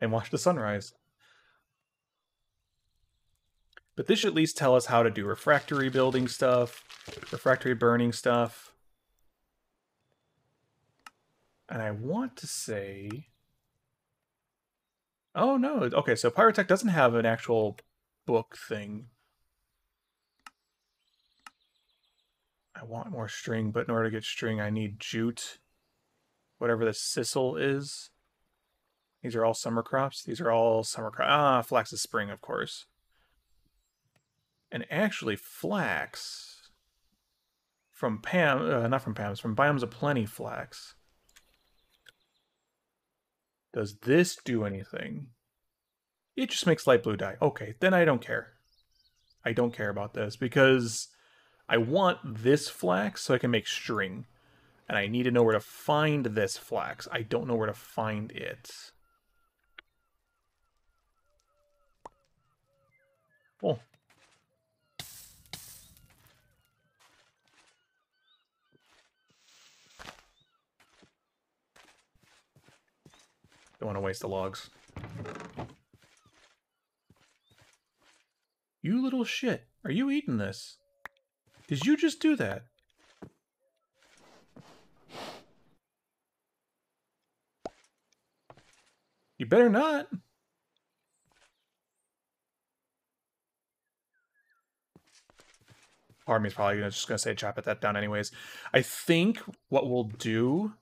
and watch the sunrise. But this should at least tell us how to do refractory building stuff, refractory burning stuff. And I want to say... Oh, no. Okay, so Pyrotech doesn't have an actual book thing. I want more string, but in order to get string, I need jute. Whatever the sisal is. These are all summer crops. These are all summer crops. Ah, flax is spring, of course. And actually, flax from Pam, not from Pam's, from Biomes of Plenty flax. Does this do anything? It just makes light blue dye. Okay, then I don't care. I don't care about this because I want this flax so I can make string. And I need to know where to find this flax. I don't know where to find it. Oh. Don't want to waste the logs. You little shit. Are you eating this? Did you just do that? You better not. Part of me is probably just going to say chop that down anyways. I think what we'll do,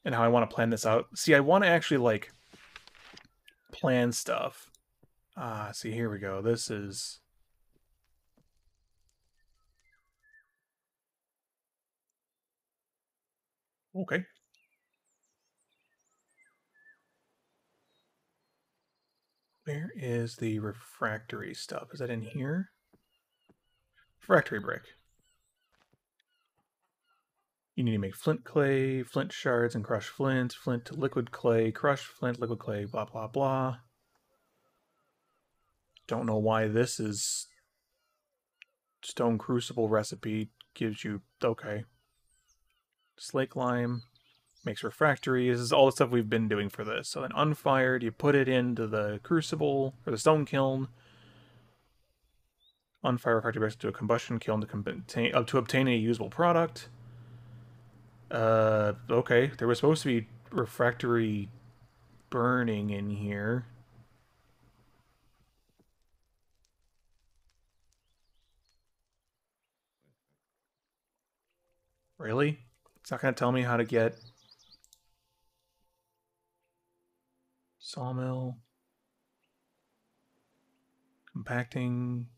and how I want to plan this out... See, I want to actually, like, plan stuff. See, here we go. This is... Okay. Where is the refractory stuff? Is that in here? Refractory brick. You need to make flint clay, flint shards, and crush flint, flint to liquid clay, crush flint, liquid clay, blah, blah, blah. Don't know why this is... Stone crucible recipe gives you... Okay. Slake lime makes refractory. This is all the stuff we've been doing for this. So then unfired, you put it into the crucible, or the stone kiln. Unfire refractory bricks to a combustion kiln to obtain a usable product. Okay. There was supposed to be refractory burning in here. Really? It's not going to tell me how to get... Sawmill. Compacting.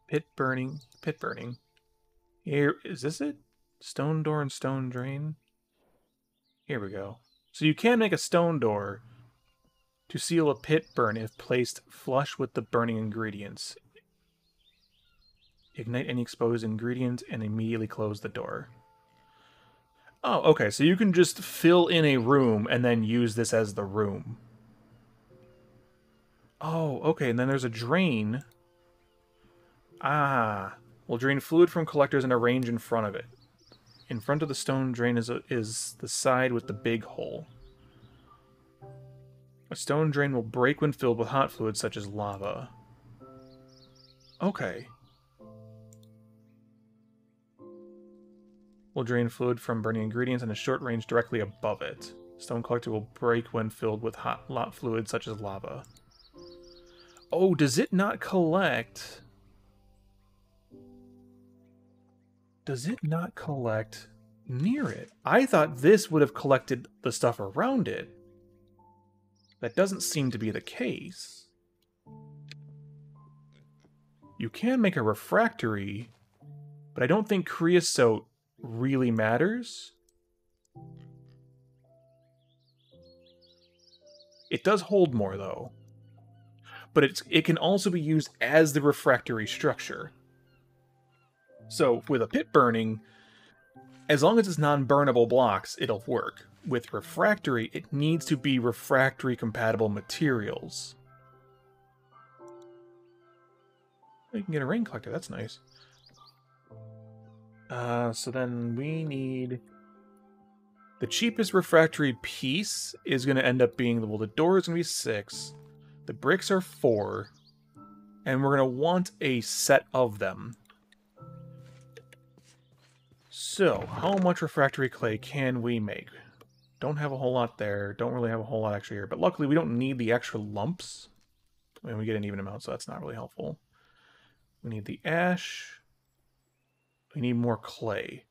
Pit burning. Pit burning. Here, is this it? Stone door and stone drain? Here we go. So you can make a stone door to seal a pit burn if placed flush with the burning ingredients. Ignite any exposed ingredient and immediately close the door. Oh, okay, so you can just fill in a room and then use this as the room. Oh, okay, and then there's a drain. Ah, we'll drain fluid from collectors and arrange in front of it. In front of the stone drain is the side with the big hole. A stone drain will break when filled with hot fluids such as lava. Okay. Will drain fluid from burning ingredients in a short range directly above it. Stone collector will break when filled with hot fluid such as lava. Oh, does it not collect... Does it not collect near it? I thought this would have collected the stuff around it. That doesn't seem to be the case. You can make a refractory, but I don't think creosote really matters. It does hold more, though. But it can also be used as the refractory structure. So, with a pit burning, as long as it's non-burnable blocks, it'll work. With refractory, it needs to be refractory-compatible materials. You can get a rain collector, that's nice. So then we need The cheapest refractory piece is going to end up being, well, the door is going to be 6. The bricks are 4. And we're going to want a set of them. So, how much refractory clay can we make? Don't have a whole lot there. Don't really have a whole lot extra here. But luckily, we don't need the extra lumps. And we get an even amount, so that's not really helpful. We need the ash. We need more clay.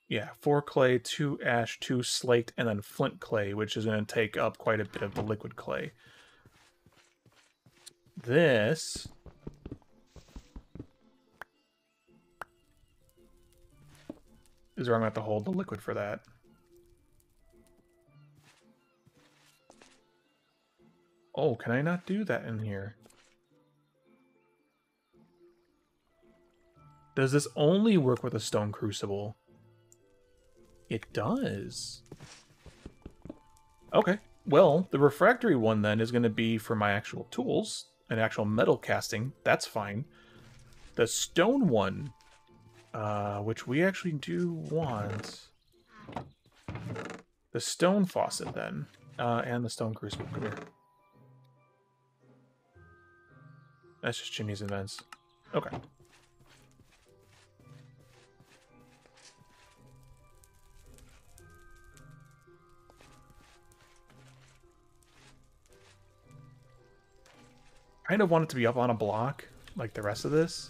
Yeah, 4 clay, 2 ash, 2 slate, and then flint clay, which is going to take up quite a bit of the liquid clay. This is where I'm going to have to hold the liquid for that. Oh, can I not do that in here? Does this only work with a stone crucible? It does. Okay. Well, the refractory one then is going to be for my actual tools and actual metal casting. That's fine. The stone one, which we actually do want. The stone faucet then, and the stone crucible. Come here. That's just chimneys and vents. Okay. I kind of want it to be up on a block, like the rest of this.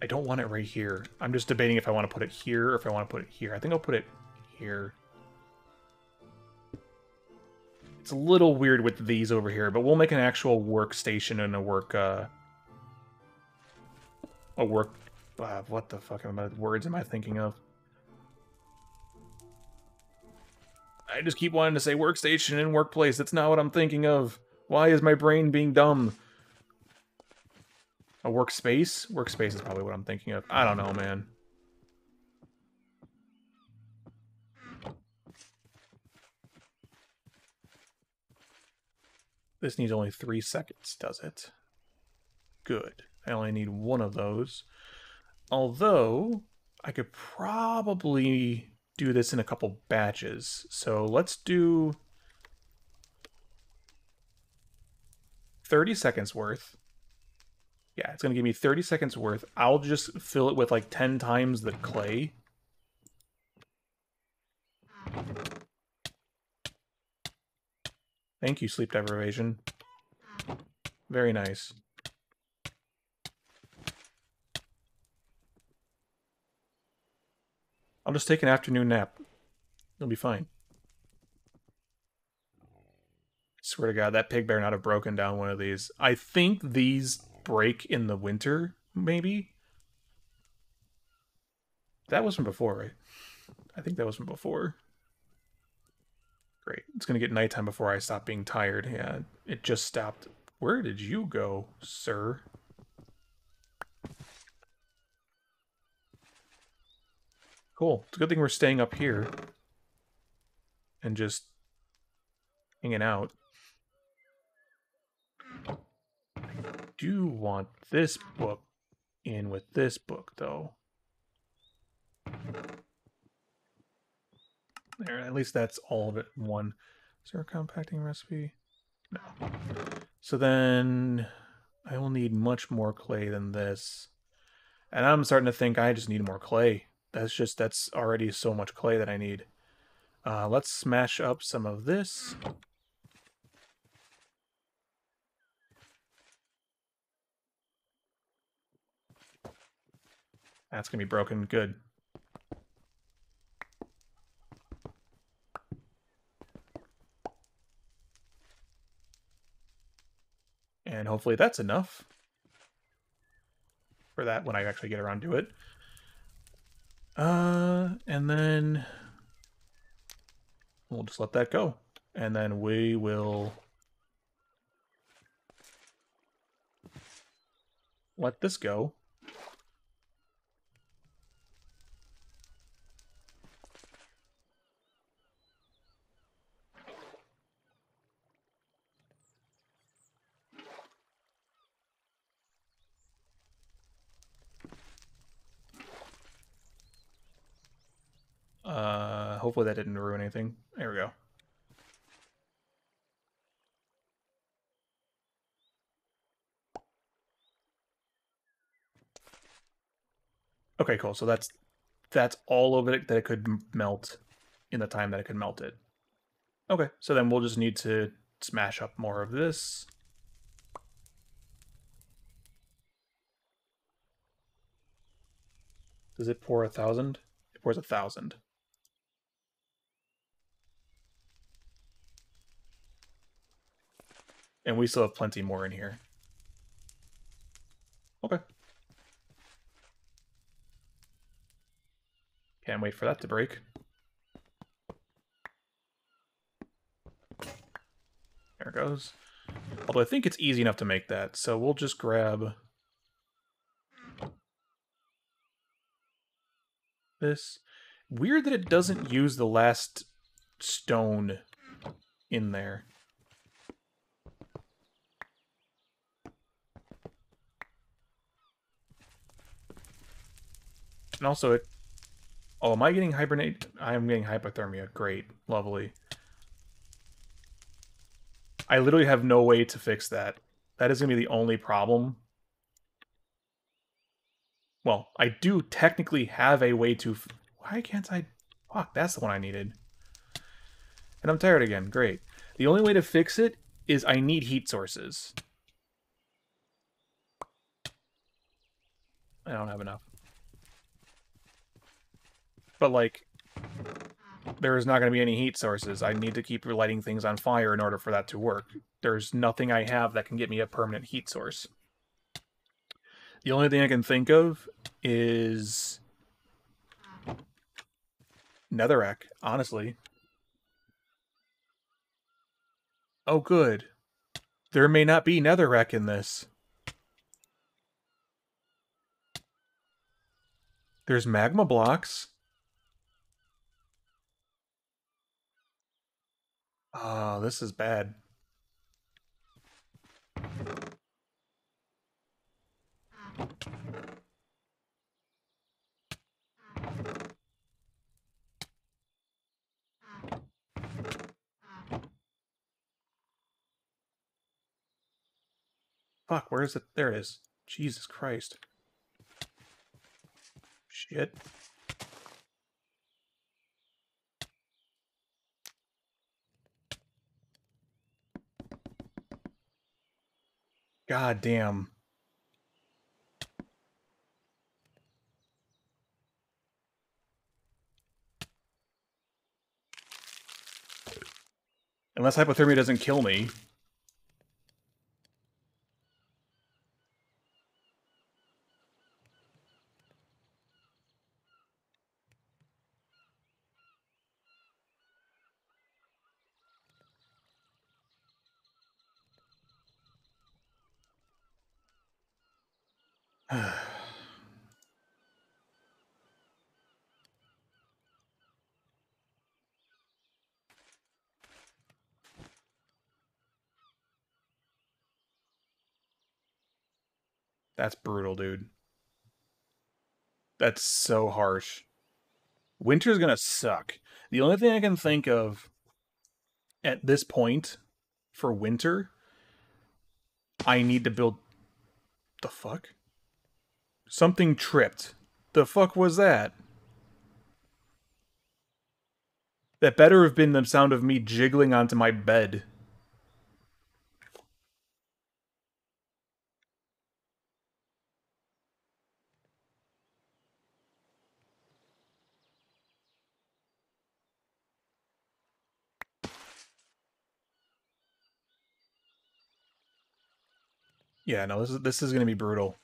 I don't want it right here. I'm just debating if I want to put it here or if I want to put it here. I think I'll put it here. It's a little weird with these over here, but we'll make an actual workstation and a work, what the fuck words am I thinking of? I just keep wanting to say workstation and workplace. That's not what I'm thinking of. Why is my brain being dumb? A workspace? Workspace is probably what I'm thinking of. I don't know, man. This needs only 3 seconds, does it? Good. I only need 1 of those. Although, I could probably do this in a couple batches. So let's do 30 seconds worth. Yeah, it's going to give me 30 seconds worth. I'll just fill it with like 10 times the clay. Thank you, sleep deprivation. Very nice. I'll just take an afternoon nap. It'll be fine. I swear to God, that pig better not have broken down one of these. I think these break in the winter, maybe? That was from before, right? I think that was from before. Great. It's going to get nighttime before I stop being tired. Yeah, it just stopped. Where did you go, sir? Cool. It's a good thing we're staying up here and just hanging out. I do want this book in with this book, though. There, at least that's all of it in one. Is there a compacting recipe? No. So then I will need much more clay than this. And I'm starting to think I just need more clay. That's already so much clay that I need. Let's smash up some of this. That's going to be broken. Good. And hopefully that's enough for that when I actually get around to it. And then we'll just let that go. And then we will let this go. Hopefully that didn't ruin anything. There we go. Okay, cool. So that's all of it that it could melt in the time that it could melt it. Okay, so then we'll just need to smash up more of this. Does it pour 1,000? It pours 1,000. And we still have plenty more in here. Okay. Can't wait for that to break. There it goes. Although I think it's easy enough to make that, so we'll just grab this. Weird that it doesn't use the last stone in there. And also it... Oh, am I getting hibernate? I am getting hypothermia. Great. Lovely. I literally have no way to fix that. That is going to be the only problem. Well, I do technically have a way to... Why can't I... Fuck, that's the one I needed. And I'm tired again. Great. The only way to fix it is I need heat sources. I don't have enough. But, like, there's not going to be any heat sources. I need to keep lighting things on fire in order for that to work. There's nothing I have that can get me a permanent heat source. The only thing I can think of is netherrack, honestly. Oh, good. There may not be netherrack in this. There's magma blocks. Oh, this is bad. Fuck, where is it? There it is. Jesus Christ. Shit. God damn. Unless hypothermia doesn't kill me. That's brutal, dude. That's so harsh. Winter's gonna suck. The only thing I can think of at this point for winter, I need to build... The fuck? Something tripped. The fuck was that? That better have been the sound of me jiggling onto my bed. Yeah, no, this is gonna be brutal.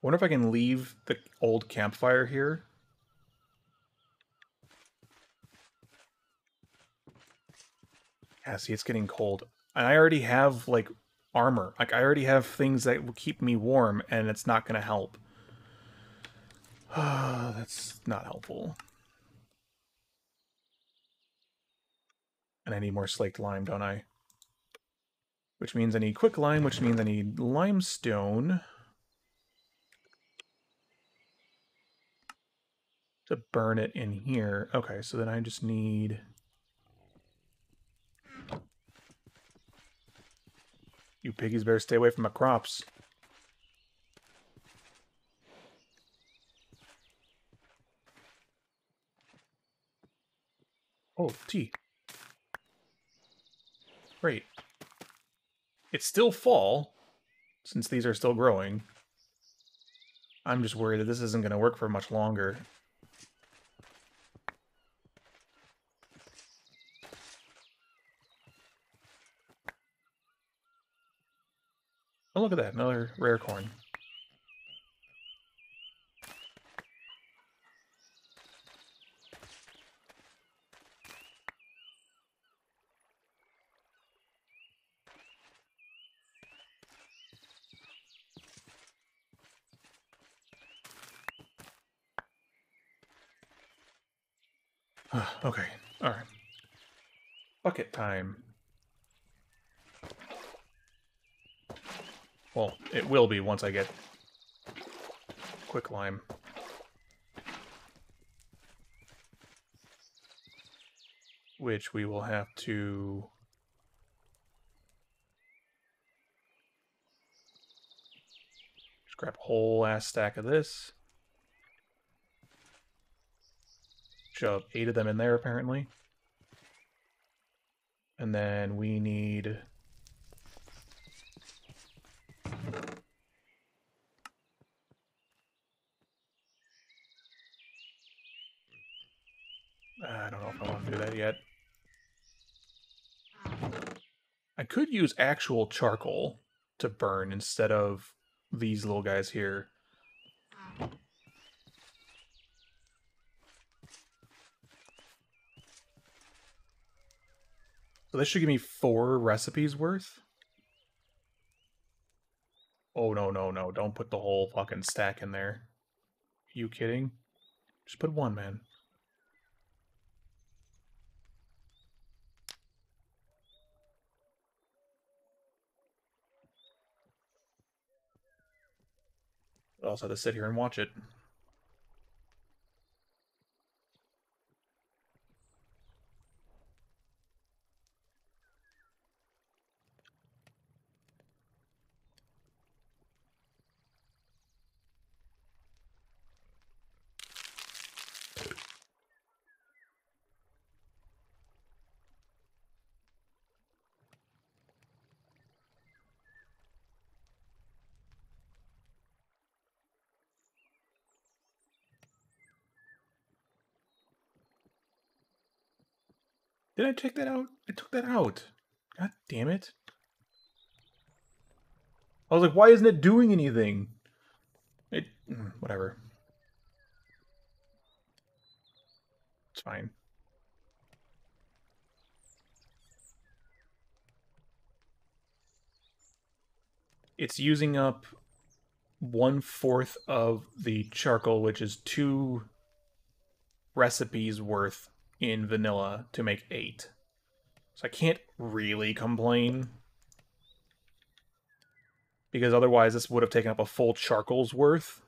Wonder if I can leave the old campfire here. Yeah, see, it's getting cold. And I already have, like, armor. Like, I already have things that will keep me warm, and it's not gonna help. That's not helpful. And I need more slaked lime, don't I? Which means I need quick lime, which means I need limestone. to burn it in here. Okay, so then I just need... You piggies better stay away from my crops. Oh, tea. Great. It's still fall, since these are still growing. I'm just worried that this isn't going to work for much longer. Oh, look at that. Another rare corn. Okay. Alright. Bucket time. Well, it will be once I get quicklime. Which we will have to... Just grab a whole ass stack of this. Shove 8 of them in there, apparently. And then we need... I don't know if I want to do that yet. I could use actual charcoal to burn instead of these little guys here. So this should give me 4 recipes worth. Oh, no, no, no. Don't put the whole fucking stack in there. Are you kidding? Just put 1, man. I'll also have to sit here and watch it. Did I check that out? I took that out. God damn it. I was like, why isn't it doing anything? Whatever. It's fine. It's using up 1/4 of the charcoal, which is 2 recipes worth in vanilla to make 8. So I can't really complain. Because otherwise this would have taken up a full charcoal's worth.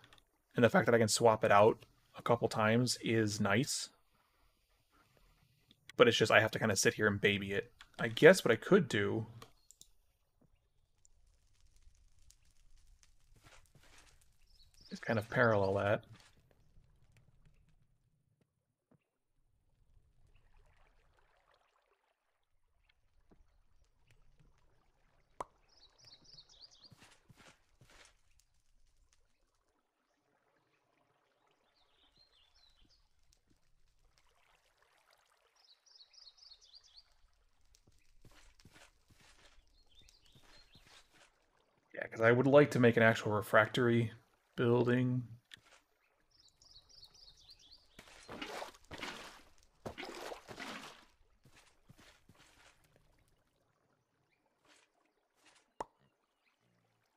And the fact that I can swap it out a couple times is nice. But it's just I have to kind of sit here and baby it. I guess what I could do is kind of parallel that. Yeah, because I would like to make an actual refractory building.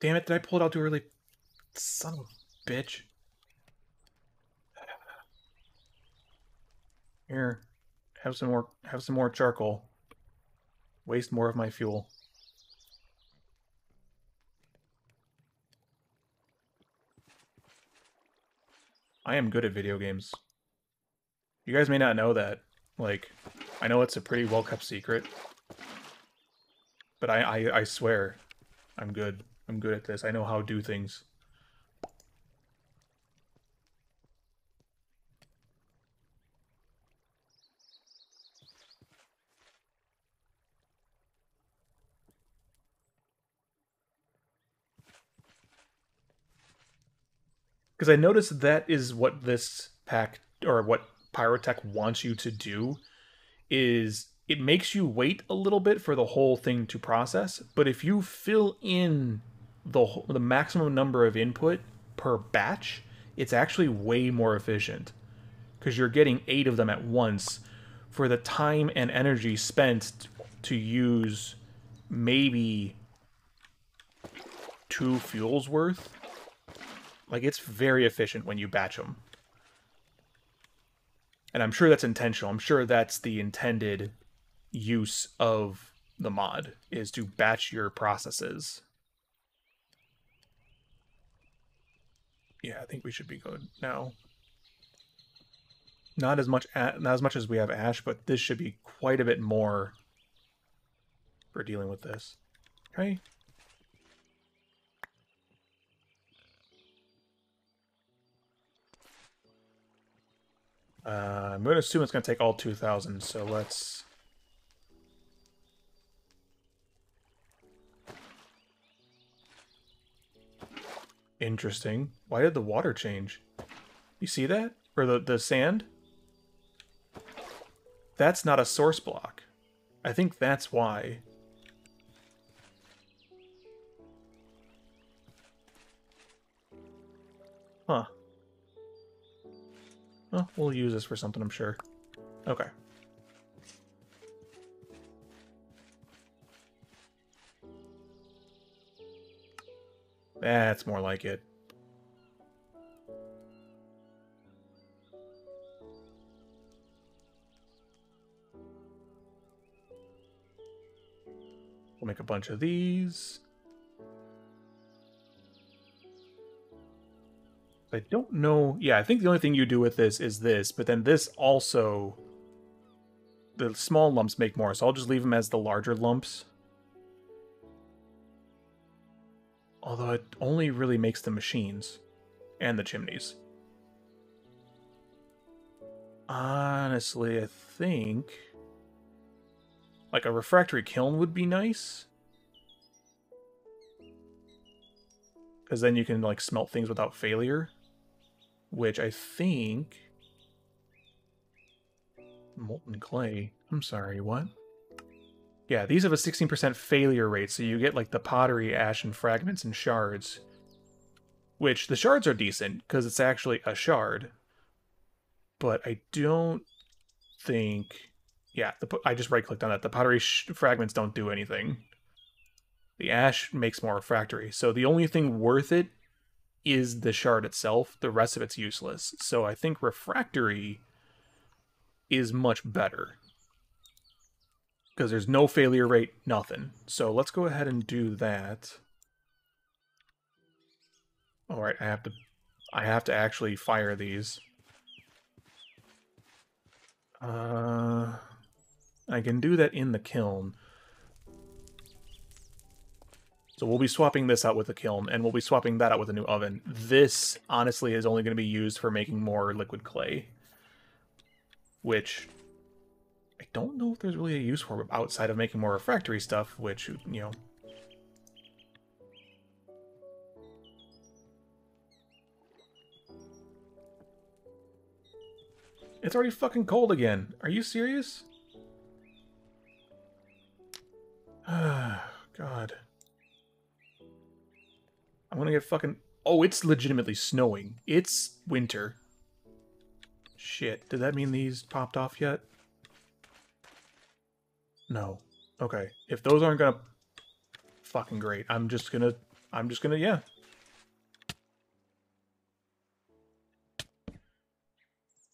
Damn it, did I pull it out too early? Son of a bitch. Here, have some more charcoal. Waste more of my fuel. I am good at video games. You guys may not know that. Like, I know it's a pretty well-kept secret. But I swear, I'm good. I'm good at this. I know how to do things. Because I noticed that is what this pack, or what Pyrotech wants you to do, is it makes you wait a little bit for the whole thing to process. But if you fill in the maximum number of input per batch, it's actually way more efficient. Because you're getting 8 of them at once for the time and energy spent to use maybe 2 fuels worth. Like, it's very efficient when you batch them. And I'm sure that's intentional. I'm sure that's the intended use of the mod, is to batch your processes. Yeah, I think we should be good now. Not as much as we have ash, but this should be quite a bit more for dealing with this. Okay. I'm going to assume it's going to take all 2,000, so let's... Interesting. Why did the water change? You see that? Or the sand? That's not a source block. I think that's why. Huh. Well, we'll use this for something, I'm sure. Okay. That's more like it. We'll make a bunch of these. I don't know. Yeah, I think the only thing you do with this is this, but then this also... The small lumps make more, so I'll just leave them as the larger lumps. Although it only really makes the machines and the chimneys. Honestly, I think... Like a refractory kiln would be nice. Because then you can like smelt things without failure. Which I think... Molten clay. I'm sorry, what? Yeah, these have a 16% failure rate, so you get like the pottery, ash, and fragments and shards. Which, the shards are decent, because it's actually a shard. But I don't think... Yeah, I just right-clicked on that. The pottery fragments don't do anything. The ash makes more refractory, so the only thing worth it is the shard itself. The rest of it's useless. So I think refractory is much better. Because there's no failure rate, nothing. So let's go ahead and do that. Alright, I have to actually fire these. I can do that in the kiln. So we'll be swapping this out with the kiln, and we'll be swapping that out with a new oven. This, honestly, is only going to be used for making more liquid clay. Which, I don't know if there's really a use for outside of making more refractory stuff, which, you know... It's already fucking cold again. Are you serious? God. I'm gonna get fucking... Oh, it's legitimately snowing. It's winter. Shit. Did that mean these popped off yet? No. Okay. If those aren't gonna... Fucking great. I'm just gonna, yeah.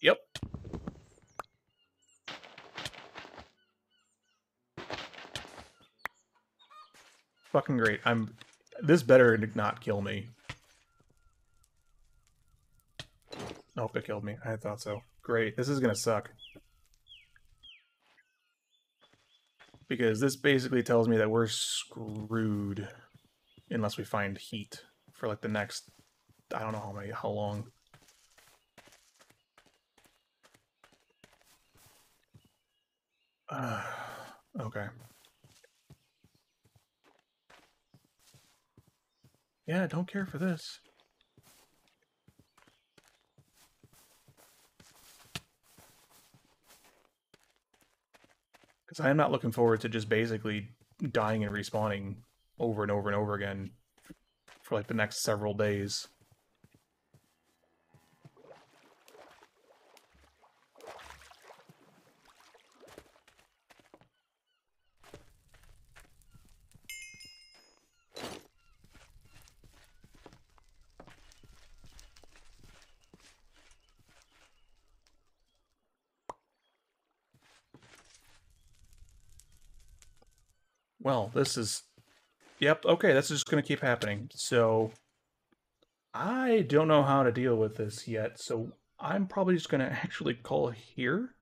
Yep. Fucking great. This better not kill me. Nope, it killed me. I thought so. Great. This is gonna suck. Because this basically tells me that we're screwed unless we find heat for like the next, I don't know how long. Okay. Yeah, don't care for this. Because I am not looking forward to just basically dying and respawning over and over and over again for like the next several days. Well, this is... Yep, okay, that's just going to keep happening. So, I don't know how to deal with this yet, so I'm probably just going to actually call here.